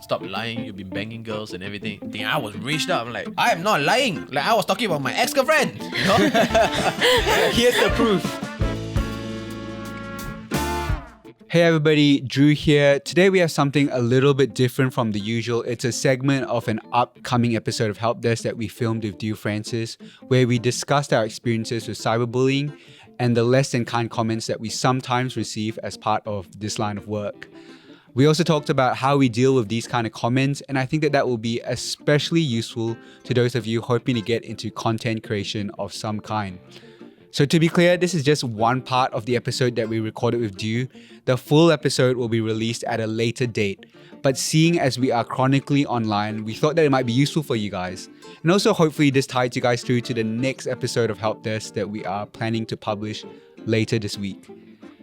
stop lying, you've been banging girls and everything. I think I was raged up. I'm like, I am not lying. Like, I was talking about my ex-girlfriend. You know? Here's the proof. Hey everybody, Drew here. Today we have something a little bit different from the usual. It's a segment of an upcoming episode of Help Desk that we filmed with Dew Francis, where we discussed our experiences with cyberbullying and the less than kind comments that we sometimes receive as part of this line of work. We also talked about how we deal with these kind of comments, and I think that will be especially useful to those of you hoping to get into content creation of some kind. So to be clear, this is just one part of the episode that we recorded with Dew. The full episode will be released at a later date. But seeing as we are chronically online, we thought that it might be useful for you guys. And also hopefully this ties you guys through to the next episode of Help Desk that we are planning to publish later this week.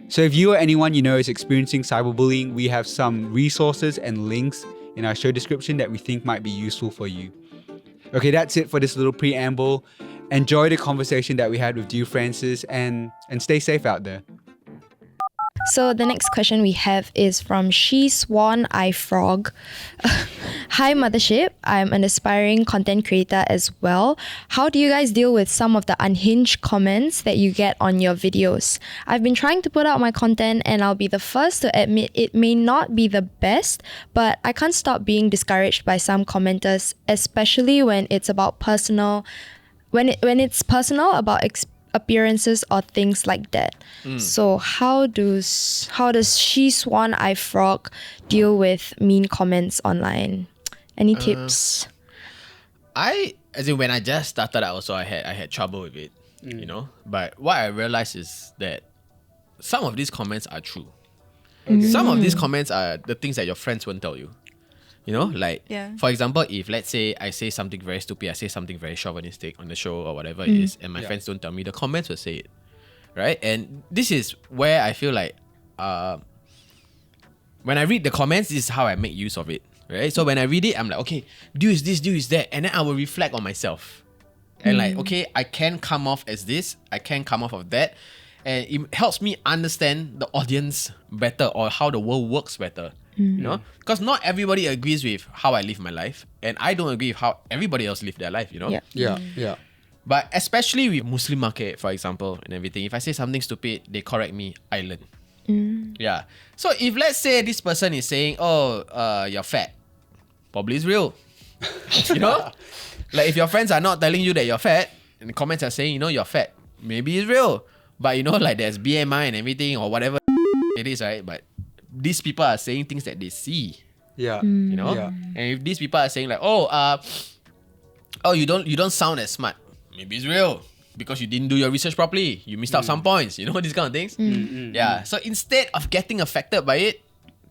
So if you or anyone you know is experiencing cyberbullying, we have some resources and links in our show description that we think might be useful for you. Okay, that's it for this little preamble. Enjoy the conversation that we had with Dew Francis and stay safe out there. So the next question we have is from She Swan I Frog. Hi Mothership, I'm an aspiring content creator as well. How do you guys deal with some of the unhinged comments that you get on your videos? I've been trying to put out my content and I'll be the first to admit it may not be the best, but I can't stop being discouraged by some commenters, especially when it's about personal when it's personal about appearances or things like that. So how does She Swan I Frog deal with mean comments online? Any tips? When I just started out also, I had trouble with it, you know. But what I realized is that some of these comments are true. Some of these comments are the things that your friends won't tell you. You know, like, for example, if let's say I say something very stupid, I say something very chauvinistic on the show or whatever it is, and my friends don't tell me, the comments will say it, right? And this is where I feel like, when I read the comments, this is how I make use of it, right? So when I read it, I'm like, okay, do is this, do is that, and then I will reflect on myself. And like, okay, I can come off as this, I can come off of that, and it helps me understand the audience better or how the world works better. You know, because not everybody agrees with how I live my life, and I don't agree with how everybody else live their life, you know. Yeah. But especially with Muslim market, for example, and everything, if I say something stupid, they correct me, I learn. Yeah. So if let's say this person is saying, oh, you're fat, probably it's real. You know, like if your friends are not telling you that you're fat, and the comments are saying, you know, you're fat, maybe it's real. But you know, like there's BMI and everything or whatever it is, right? But these people are saying things that they see. Yeah. You know? Yeah. And if these people are saying like, you don't sound as smart, maybe it's real. Because you didn't do your research properly. You missed out some points. You know, these kind of things. Yeah. So instead of getting affected by it,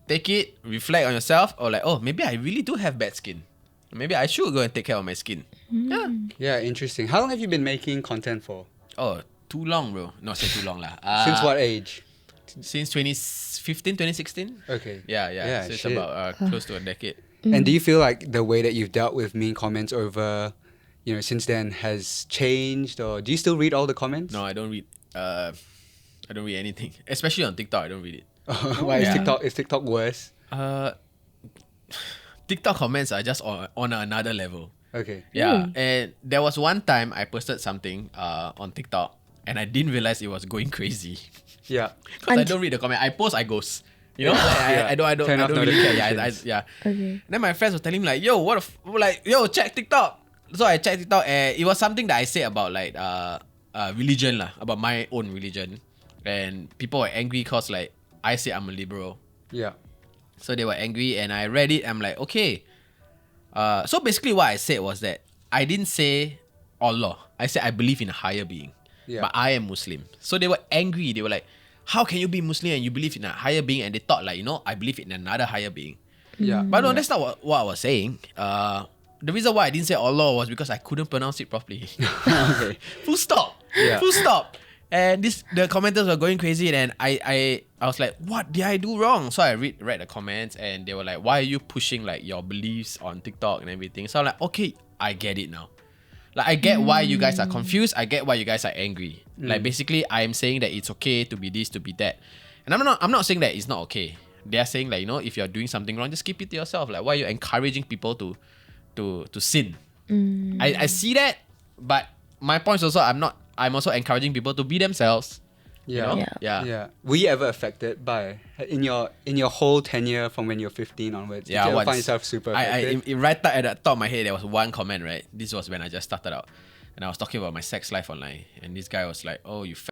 take it, reflect on yourself, or like, oh, maybe I really do have bad skin. Maybe I should go and take care of my skin. Yeah, interesting. How long have you been making content for? Oh, too long, bro. Not say too long lah. Since what age? Since 2015, 2016. Okay. Yeah. So it's about close to a decade. And do you feel like the way that you've dealt with mean comments over, you know, since then has changed, or do you still read all the comments? No, I don't read. I don't read anything, especially on TikTok. I don't read it. Why is TikTok worse? TikTok comments are just on another level. Okay. Yeah, and there was one time I posted something on TikTok, and I didn't realize it was going crazy. Yeah. Because I don't read the comment. I post, I ghost. You know, I don't really care. Yeah. Okay. Then my friends were telling me like, yo, check TikTok. So I checked TikTok, and it was something that I said about like religion lah, about my own religion, and people were angry because like I say I'm a liberal. Yeah. So they were angry, and I read it. I'm like, okay. So basically, what I said was that I didn't say Allah. I said I believe in a higher being. Yeah. But I am Muslim. So they were angry. They were like, how can you be Muslim and you believe in a higher being? And they thought like, you know, I believe in another higher being. Yeah. But no, that's not what I was saying. The reason why I didn't say Allah was because I couldn't pronounce it properly. Okay. Full stop. Yeah. Full stop. And the commenters were going crazy, and I was like, what did I do wrong? So I read the comments, and they were like, why are you pushing like your beliefs on TikTok and everything? So I'm like, okay, I get it now. Like, I get why you guys are confused. I get why you guys are angry. Like, basically, I'm saying that it's okay to be this, to be that. And I'm not saying that it's not okay. they are saying like, you know, if you're doing something wrong, just keep it to yourself. Like, why are you encouraging people to sin? I see that, but my point is also I'm also encouraging people to be themselves. Yeah. You know? Yeah. Were you ever affected by in your whole tenure from when you're 15 onwards? Yeah, did you ever once. find yourself super affected? Right at the top of my head, there was one comment, right? This was when I just started out. And I was talking about my sex life online. And this guy was like, oh, you fat.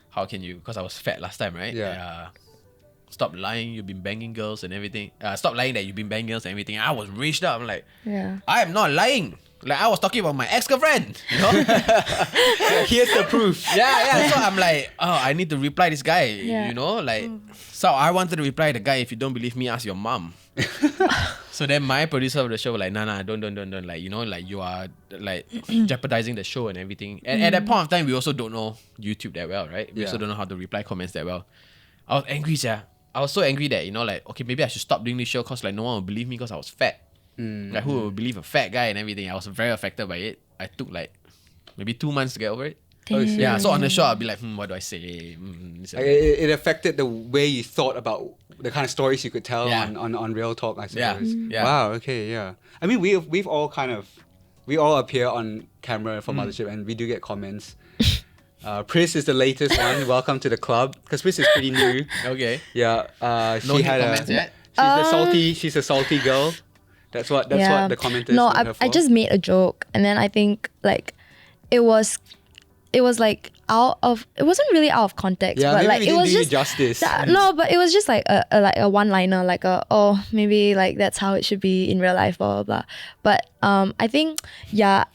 How can you? Because I was fat last time, right? Yeah. Stop lying, you've been banging girls and everything. Stop lying that you've been banging girls and everything. I was raged up. I'm like, I am not lying. Like, I was talking about my ex-girlfriend, you know? Here's the proof. Yeah. So I'm like, oh, I need to reply this guy, you know? Like, so I wanted to reply the guy, if you don't believe me, ask your mom. So then my producer of the show was like, nah, don't. Like, you know, like you are like jeopardizing the show and everything. And at that point of time, we also don't know YouTube that well, right? We also don't know how to reply comments that well. I was angry, yeah. I was so angry that, you know, like, okay, maybe I should stop doing this show because like no one will believe me because I was fat. Like, who will believe a fat guy and everything? I was very affected by it. I took like maybe 2 months to get over it. Yeah, so on the show, I'll be like, what do I say? It affected the way you thought about the kind of stories you could tell on Real Talk, I suppose. Yeah. Wow, okay, yeah. I mean, we've all we all appear on camera for Mothership and we do get comments. Pris is the latest one. Welcome to the club. Because Pris is pretty new. Okay. Yeah. No comments yet? She's a salty girl. That's what the commenters No, know her for. I just made a joke, and then I think like it was like it wasn't really out of context, Yeah, but maybe like we it didn't was do you just justice. no, but it was just like a one-liner, like maybe like that's how it should be in real life, blah blah blah. But I think I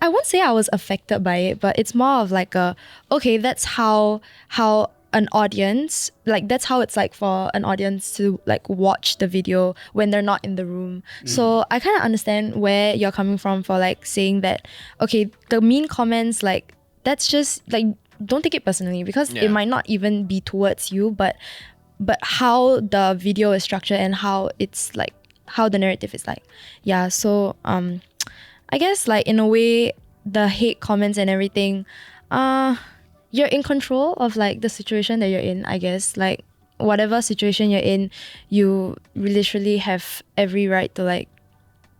won't say I was affected by it, but it's more of like okay, that's how an audience, like that's how it's like for an audience to like watch the video when they're not in the room. So I kind of understand where you're coming from for like saying that, okay, the mean comments, like that's just like, don't take it personally because it might not even be towards you, but how the video is structured and how it's like, how the narrative is like. Yeah, so I guess like in a way, the hate comments and everything, you're in control of like the situation that you're in, I guess. Like whatever situation you're in, you literally have every right to like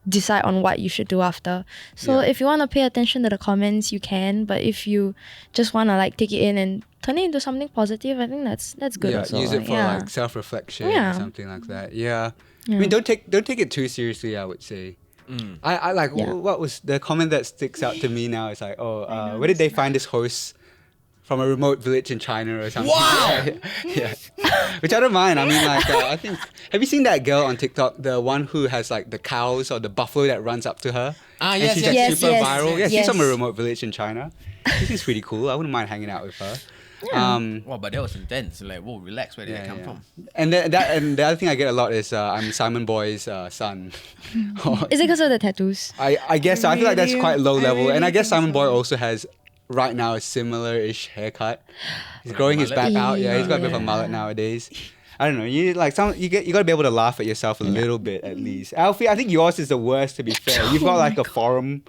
decide on what you should do after. So if you want to pay attention to the comments, you can. But if you just want to like take it in and turn it into something positive, I think that's good also. Use it for like self-reflection or something like that. Yeah. I mean, don't take it too seriously, I would say. I like what was the comment that sticks out to me now is like, where did they find this host from a remote village in China or something? Wow! Yeah. Which I don't mind. I mean, like, I think, have you seen that girl on TikTok, the one who has like the cows or the buffalo that runs up to her? And she's like yes, super yes, viral. Yeah, yes. she's from a remote village in China. She seems pretty cool. I wouldn't mind hanging out with her. Wow, but that was intense. Like, whoa, relax. Where did that come from? And the other thing I get a lot is I'm Simon Boy's son. Is it because of the tattoos? I guess so. I feel like that's quite low level. really And I guess think Simon so. Boy also has right now a similar-ish haircut. He's growing his back out. Yeah, he's got a bit of a mullet nowadays. I don't know. You gotta be able to laugh at yourself a little bit at least. Alfie, I think yours is the worst, to be fair. You've got like a forum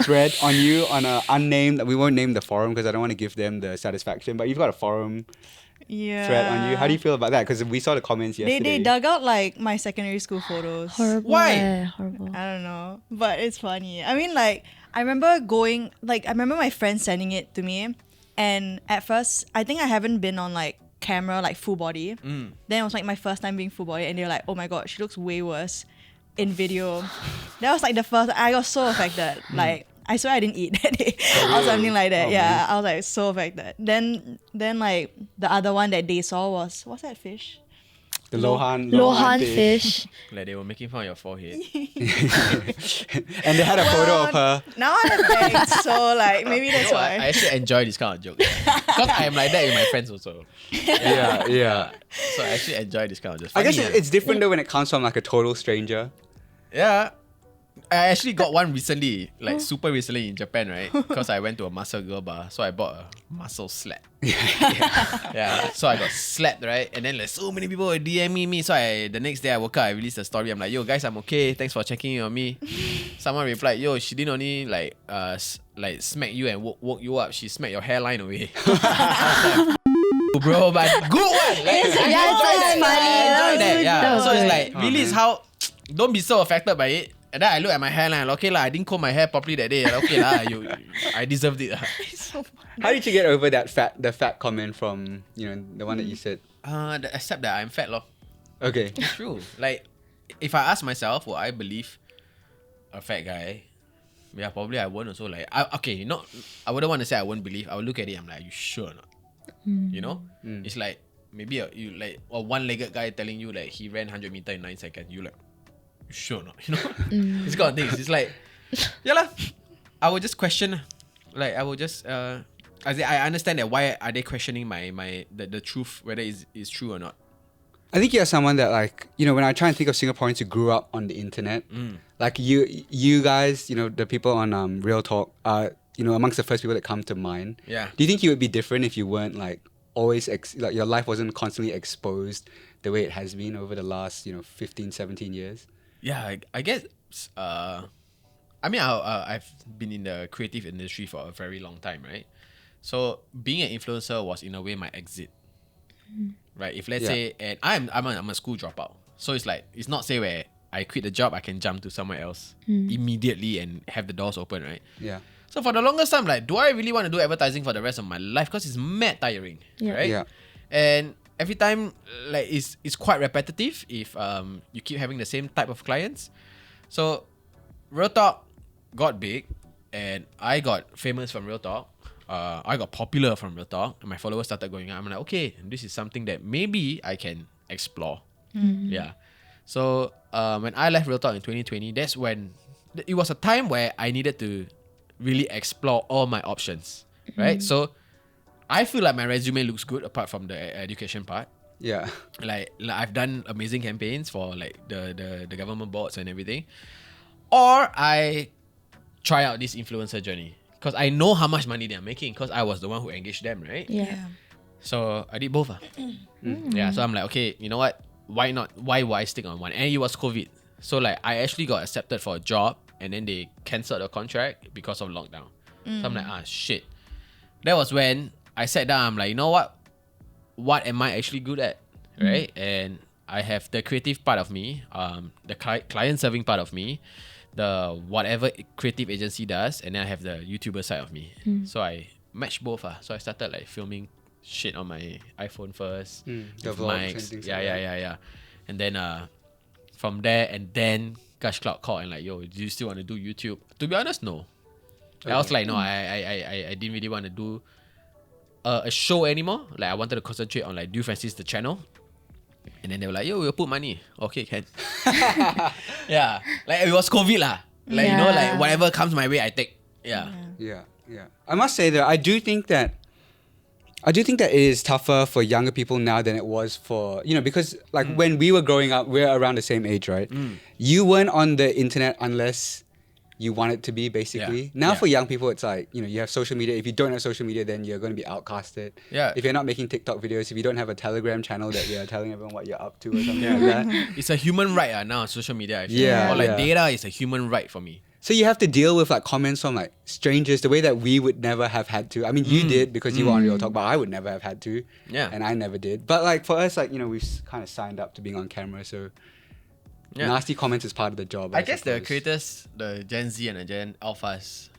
thread on you on a unnamed. We won't name the forum because I don't want to give them the satisfaction. But you've got a forum thread on you. How do you feel about that? Because we saw the comments yesterday. They dug out like my secondary school photos. Horrible. Why? Horrible. I don't know, but it's funny. I mean, like I remember my friend sending it to me, and at first I think I haven't been on like camera like full body. Then it was like my first time being full body, and they were like, "Oh my god, she looks way worse in video." That was like the first. I got so affected. Like I swear I didn't eat that day or something like that. Yeah, I was like so affected. Then like the other one that they saw was, what's that fish? The Lohan fish. Like, they were making fun of your forehead. And they had a photo of her. Now I have bangs, so like maybe that's You know what? I why. actually enjoy this kind of jokes. Because I am like that with my friends also. Yeah. So I actually enjoy this kind of jokes. I guess Funny, it's different though when it comes from like a total stranger. Yeah. I actually got one recently, like super recently in Japan, right? Because I went to a muscle girl bar, so I bought a muscle slap. Yeah. So I got slapped, right? And then like so many people were DMing me. So the next day I woke up, I released a story. I'm like, yo guys, I'm okay. Thanks for checking in on me. Someone replied, yo, she didn't only like smack you and woke you up. She smacked your hairline away. bro, but good one. Like, it's funny. I enjoy that. Yeah. That was So it's good. like really is how don't be so affected by it. And then I look at my hair like, okay lah, I didn't comb my hair properly that day. Like, okay lah, I deserved it. How did you get over the fat comment from the one that you said? Except that I'm fat lor. Okay. It's true. Like, if I ask myself, would I believe a fat guy? Yeah, probably I won't also. Like, I wouldn't want to say I won't believe. I would look at it, I'm like, you sure or not? You know? It's like, maybe a one-legged guy telling you like he ran 100 meters in 9 seconds. You like, you sure or not? You know? It's kind of things. It's like, yeah lah. I would just question. Like, I would just, I understand that why are they questioning the truth, whether it's true or not. I think you're someone that like, when I try and think of Singaporeans who grew up on the internet, like you guys, the people on Real Talk are, amongst the first people that come to mind. Yeah. Do you think you would be different if you weren't like always, like your life wasn't constantly exposed the way it has been over the last, 15, 17 years? Yeah, I guess, I mean, I've been in the creative industry for a very long time, right? So being an influencer was in a way my exit. Right, if let's say, and I'm a school dropout, so it's like it's not say where I quit the job I can jump to somewhere else immediately and have the doors open, right? Yeah. So for the longest time, like, do I really want to do advertising for the rest of my life? Because it's mad tiring, right? Yeah. And every time, like, it's quite repetitive if you keep having the same type of clients. So Real Talk got big, and I got famous from Real Talk. I got popular from Real Talk, and my followers started going up. I'm like, okay, this is something that maybe I can explore. Yeah. So when I left Real Talk in 2020, that's when it was a time where I needed to really explore all my options, right? So I feel like my resume looks good apart from the education part. Yeah. Like I've done amazing campaigns for like the government boards and everything. Or I try out this influencer journey. Because I know how much money they're making because I was the one who engaged them, right? Yeah. So I did both. Yeah, so I'm like, okay, you know what? Why not? Why would I stick on one? And it was COVID. So like I actually got accepted for a job and then they cancelled the contract because of lockdown. So I'm like, shit. That was when I sat down, I'm like, you know what? What am I actually good at? Right? And I have the creative part of me, the client serving part of me, the whatever creative agency does, and then I have the YouTuber side of me. So I matched both. So I started like filming shit on my iPhone first. The with vlogs mics. and things Yeah. And then from there, and then Gush Cloud called and like, yo, do you still want to do YouTube? To be honest, no. I was like, no, I didn't really want to do a show anymore. Like I wanted to concentrate on like Do Francis the channel. And then they were like, yo, we'll put money. Okay, can. Yeah. Like it was COVID lah. Like, you know, like whatever comes my way, I take. Yeah. I must say that I do think that it is tougher for younger people now than it was for, because like when we were growing up, we're around the same age, right? You weren't on the internet unless you want it to be, basically. Now for young people, it's like, you have social media. If you don't have social media, then you're going to be outcasted. Yeah. If you're not making TikTok videos, if you don't have a Telegram channel that you're telling everyone what you're up to or something like that. It's a human right now, social media. I feel. Yeah, Or like yeah. data is a human right for me. So you have to deal with like comments from like strangers the way that we would never have had to. I mean, you did because you were on Real Talk, but I would never have had to. Yeah. And I never did. But like for us, like, we've kind of signed up to being on camera. So nasty comments is part of the job. I guess the suppose. creators, the Gen Z and the Gen Alphas,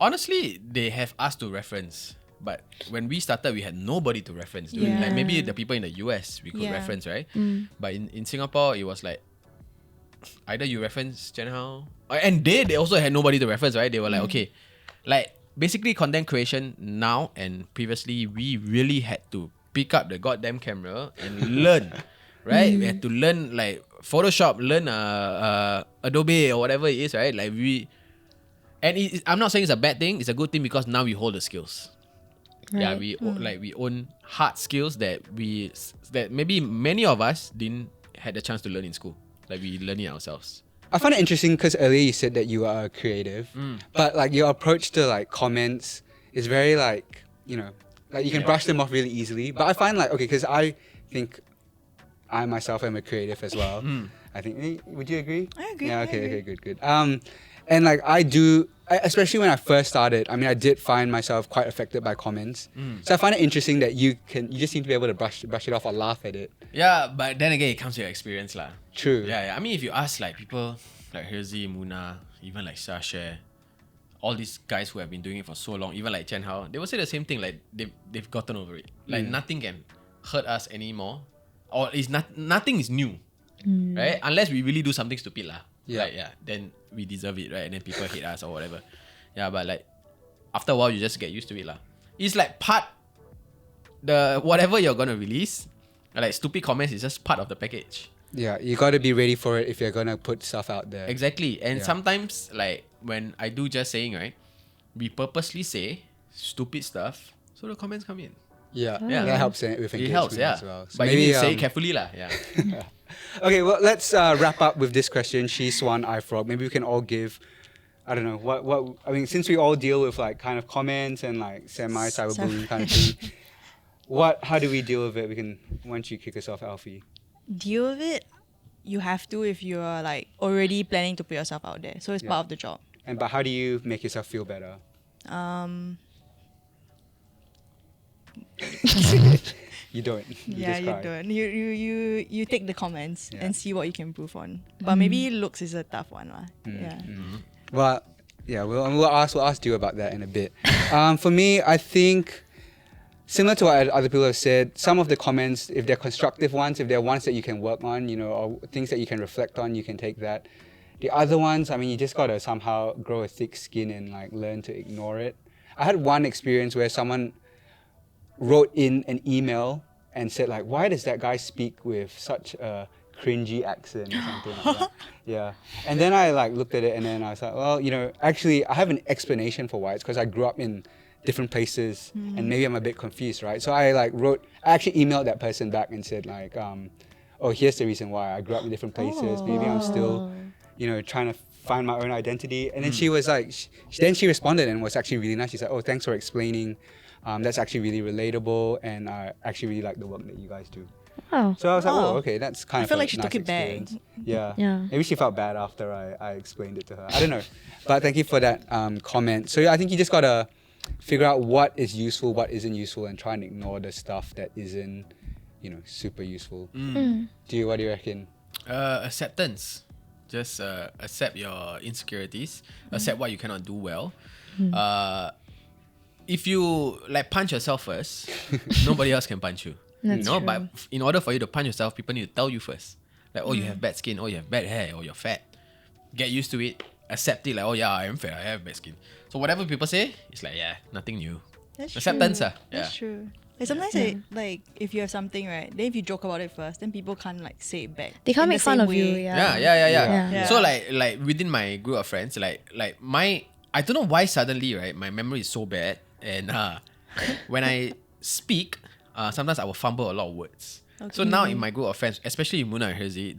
honestly, they have us to reference. But when we started, we had nobody to reference. Dude. Yeah. Like maybe the people in the US we could reference, right? But in Singapore, it was like either you reference Chen Hao, and they also had nobody to reference, right? They were like, okay, like basically content creation now and previously, we really had to pick up the goddamn camera and learn, right? We had to learn like Photoshop, learn Adobe or whatever it is, right? Like I'm not saying it's a bad thing. It's a good thing because now we hold the skills. Yeah, we own hard skills that maybe many of us didn't had the chance to learn in school. Like we learn it ourselves. I find it interesting because earlier you said that you are creative, but like your approach to like comments is very like, like you can brush them off really easily. But I find like, okay, because I think I myself am a creative as well. I think. Would you agree? I agree. Yeah. I Okay. agree. Okay. Good. And like especially when I first started, I mean, I did find myself quite affected by comments. So I find it interesting that you just seem to be able to brush it off or laugh at it. Yeah, but then again, it comes to your experience lah. True. Yeah. I mean, if you ask like people like Herzi, Muna, even like Sasha, all these guys who have been doing it for so long, even like Chen Hao, they will say the same thing. Like they've gotten over it. Like nothing can hurt us anymore, or nothing is new, right? Unless we really do something stupid lah. Yeah. Like, then we deserve it, right? And then people hate us or whatever. Yeah, but like after a while, you just get used to it lah. It's like whatever you're gonna release, like stupid comments is just part of the package. Yeah, you got to be ready for it if you're gonna put stuff out there. Exactly. And Yeah. sometimes, like when I do just saying, right, we purposely say stupid stuff so the comments come in. Yeah, Yeah. that helps with engagement It helps, yeah. as well. So But you need to say it carefully lah. Yeah. Okay, well, let's wrap up with this question. She, Swan, I, Frog. Maybe we can all give, I don't know, what I mean, since we all deal with like kind of comments and like semi-cyberbullying kind of thing, how do we deal with it? Why don't you kick us off, Alfie? Deal with it. You have to if you are like already planning to put yourself out there. So it's part of the job. But how do you make yourself feel better? You don't. Yeah, just you cry. don't. You take the comments Yeah. and see what you can improve on. But maybe looks is a tough one, lah. Yeah. Well, yeah, we'll ask you about that in a bit. For me, I think similar to what other people have said, some of the comments, if they're constructive ones, if they're ones that you can work on, or things that you can reflect on, you can take that. The other ones, I mean, you just gotta somehow grow a thick skin and like learn to ignore it. I had one experience where someone wrote in an email and said like, why does that guy speak with such a cringy accent or something like that? Yeah. And then I like looked at it and then I was like, well, actually I have an explanation for why. It's because I grew up in different places and maybe I'm a bit confused, right? So I actually emailed that person back and said like, oh, here's the reason why I grew up in different places. Maybe I'm still, trying to find my own identity. And then she was like, she responded and was actually really nice. She said, oh, thanks for explaining. That's actually really relatable, and I actually really like the work that you guys do. Wow. So I was like, Oh. oh, okay, that's kind I of feel a like she nice took it back. experience. Yeah. Yeah. Maybe she felt bad after I explained it to her. I don't know. But thank you for that comment. So yeah, I think you just gotta figure out what is useful, what isn't useful, and try and ignore the stuff that isn't, super useful. What do you reckon? Acceptance. Just accept your insecurities. Accept what you cannot do well. If you like punch yourself first, nobody else can punch you. That's true. But in order for you to punch yourself, people need to tell you first. Like, oh, you have bad skin. Oh, you have bad hair. Or you're fat. Get used to it. Accept it. Like, oh yeah, I am fat. I have bad skin. So whatever people say, it's like, yeah, nothing new. That's Acceptance, true. yeah. That's true. Like sometimes, like if you have something right, then if you joke about it first, then people can't like say it back. They can't in the make fun same of you. way. Yeah. Yeah. So like within my group of friends, like I don't know why suddenly, right, my memory is so bad, and when I speak, sometimes I will fumble a lot of words. Okay. So now in my group of friends, especially Muna and Herzi,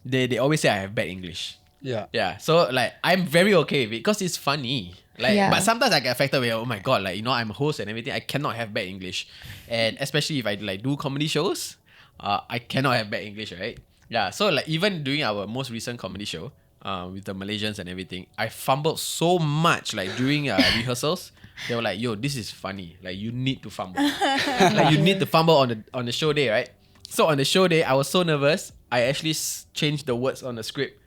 they always say I have bad English. Yeah. Yeah. So like I'm very okay with it because it's funny. Like, Yeah. but sometimes I get affected with, oh my god, like I'm a host and everything. I cannot have bad English, and especially if I like do comedy shows, I cannot have bad English, right? Yeah. So like even during our most recent comedy show, with the Malaysians and everything, I fumbled so much. Like during rehearsals, they were like, "Yo, this is funny. Like you need to fumble. Like you need to fumble on the show day, right?" So on the show day, I was so nervous. I actually changed the words on the script.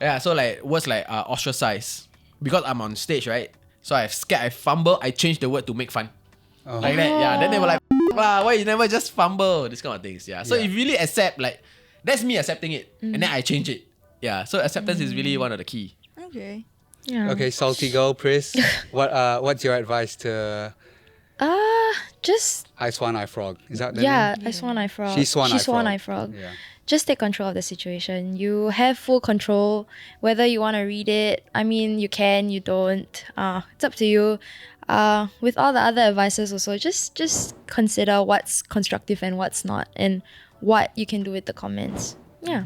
Yeah. So like words like ostracize. Because I'm on stage, right? So I'm scared I fumble, I change the word to make fun. Like that, yeah. Then they were like, why you never just fumble? This kind of things, yeah. So if you really accept, like, that's me accepting it. And then I change it. Yeah, so acceptance is really one of the key. Okay. Yeah. Okay, salty girl, Pris. What's your advice to Just I Swan, I Frog? Is that the yeah, name? I swan, I frog. She Swan, I Frog. I frog. Yeah. Just take control of the situation. You have full control whether you want to read it. I mean, you can, you don't. It's up to you. With all the other advices also, just consider what's constructive and what's not, and what you can do with the comments. Yeah.